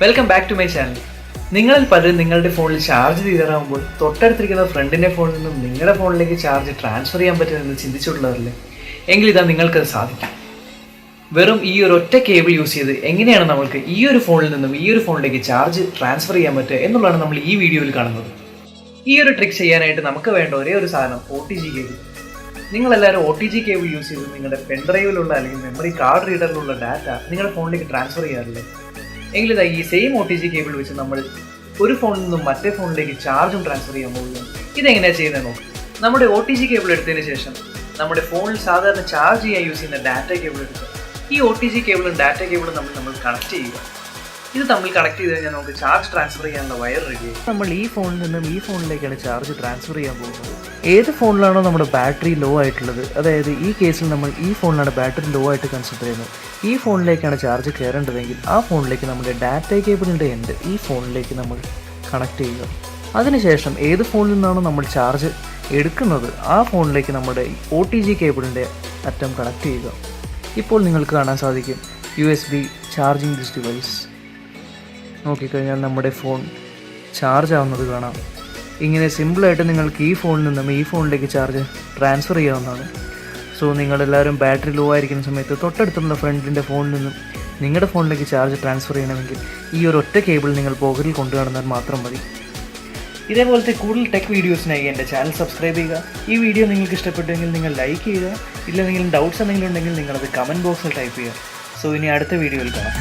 Welcome back to my channel. നിങ്ങളിൽ പലരും നിങ്ങളുടെ ഫോണിൽ ചാർജ് തീരാറാകുമ്പോൾ തൊട്ടടുത്തിരിക്കുന്ന ഫ്രണ്ടിൻ്റെ ഫോണിൽ നിന്നും നിങ്ങളുടെ ഫോണിലേക്ക് ചാർജ് ട്രാൻസ്ഫർ ചെയ്യാൻ പറ്റുമെന്ന് ചിന്തിച്ചിട്ടുള്ളവരല്ലേ? എങ്കിൽ ഇതാ നിങ്ങൾക്കത് സാധിക്കും. വെറും ഈ ഒരു ഒറ്റ കേബിൾ യൂസ് ചെയ്ത് എങ്ങനെയാണ് നമുക്ക് ഈ ഒരു ഫോണിൽ നിന്നും ഈ ഒരു ഫോണിലേക്ക് ചാർജ് ട്രാൻസ്ഫർ ചെയ്യാൻ പറ്റുക എന്നുള്ളതാണ് നമ്മൾ ഈ വീഡിയോയിൽ കാണുന്നത്. ഈ ഒരു ട്രിക്ക് ചെയ്യാനായിട്ട് നമുക്ക് വേണ്ട ഒരേ ഒരു സാധനം OTG കേബിൾ. നിങ്ങളെല്ലാവരും OTG കേബിൾ യൂസ് ചെയ്ത് നിങ്ങളുടെ പെൻഡ്രൈവിലുള്ള അല്ലെങ്കിൽ മെമ്മറി കാർഡ് റീഡറിലുള്ള ഡാറ്റ നിങ്ങളുടെ ഫോണിലേക്ക് ട്രാൻസ്ഫർ ചെയ്യാറില്ലേ? എങ്കിലിതാ ഈ സെയിം OTG കേബിൾ വെച്ച് നമ്മൾ ഒരു ഫോണിൽ നിന്നും മറ്റേ ഫോണിലേക്ക് ചാർജും ട്രാൻസ്ഫർ ചെയ്യാൻ പോവുകയാണ്. ഇതെങ്ങനെയാണ് ചെയ്യുന്നതെന്നോ? നമ്മുടെ OTG കേബിൾ എടുത്തതിന് ശേഷം നമ്മുടെ ഫോണിൽ സാധാരണ ചാർജ് ചെയ്യാൻ യൂസ് ചെയ്യുന്ന ഡാറ്റ കേബിൾ എടുക്കുക. ഈ OTG കേബിളും ഡാറ്റ കേബിളും നമ്മൾ കണക്ട് ചെയ്യുക. ഇത് തമ്മിൽ കണക്ട് ചെയ്ത് കഴിഞ്ഞാൽ നമുക്ക് ചാർജ് ട്രാൻസ്ഫർ ചെയ്യാനുള്ള വയർ റെഡിയായി. നമ്മൾ ഈ ഫോണിൽ നിന്നും ഈ ഫോണിലേക്കാണ് ചാർജ് ട്രാൻസ്ഫർ ചെയ്യാൻ പോകുന്നത്. ഏത് ഫോണിലാണോ നമ്മുടെ ബാറ്ററി ലോ ആയിട്ടുള്ളത്, അതായത് ഈ കേസിൽ നമ്മൾ ഈ ഫോണിലാണ് ബാറ്ററി ലോ ആയിട്ട് കൺസിഡർ ചെയ്യുന്നത്, ഈ ഫോണിലേക്കാണ് ചാർജ് കയറേണ്ടതെങ്കിൽ ആ ഫോണിലേക്ക് നമ്മുടെ ഡാറ്റ കേബിളിൻ്റെ എൻഡ് ഈ ഫോണിലേക്ക് നമ്മൾ കണക്ട് ചെയ്യുക. അതിനുശേഷം ഏത് ഫോണിൽ നിന്നാണോ നമ്മൾ ചാർജ് എടുക്കുന്നത് ആ ഫോണിലേക്ക് നമ്മുടെ OTG കേബിളിൻ്റെ അറ്റം കണക്ട് ചെയ്യുക. ഇപ്പോൾ നിങ്ങൾക്ക് കാണാൻ സാധിക്കും USB ചാർജിങ് ദിസ് ഡിവൈസ്. നോക്കിക്കഴിഞ്ഞാൽ നമ്മുടെ ഫോൺ ചാർജ് ആവുന്നത് കാണാം. ഇങ്ങനെ സിമ്പിളായിട്ട് നിങ്ങൾക്ക് ഈ ഫോണിൽ നിന്നും ഈ ഫോണിലേക്ക് ചാർജ് ട്രാൻസ്ഫർ ചെയ്യാവുന്നതാണ്. സോ നിങ്ങളെല്ലാവരും ബാറ്ററി ലോ ആയിരിക്കുന്ന സമയത്ത് തൊട്ടടുത്തുള്ള ഫ്രണ്ടിൻ്റെ ഫോണിൽ നിന്നും നിങ്ങളുടെ ഫോണിലേക്ക് ചാർജ് ട്രാൻസ്ഫർ ചെയ്യണമെങ്കിൽ ഈ ഒരു ഒറ്റ കേബിൾ നിങ്ങൾ പോക്കറ്റിൽ കൊണ്ടു നടന്നാൽ മാത്രം മതി. ഇതേപോലത്തെ കൂടുതൽ ടെക് വീഡിയോസിനായി എൻ്റെ ചാനൽ സബ്സ്ക്രൈബ് ചെയ്യുക. ഈ വീഡിയോ നിങ്ങൾക്ക് ഇഷ്ടപ്പെട്ടെങ്കിൽ നിങ്ങൾ ലൈക്ക് ചെയ്യുക. ഇല്ലെന്തെങ്കിലും ഡൗട്ട്സ് എന്തെങ്കിലും ഉണ്ടെങ്കിൽ നിങ്ങളത് കമൻറ്റ് ബോക്സിൽ ടൈപ്പ് ചെയ്യുക. സോ ഇനി അടുത്ത വീഡിയോയിൽ കാണാം.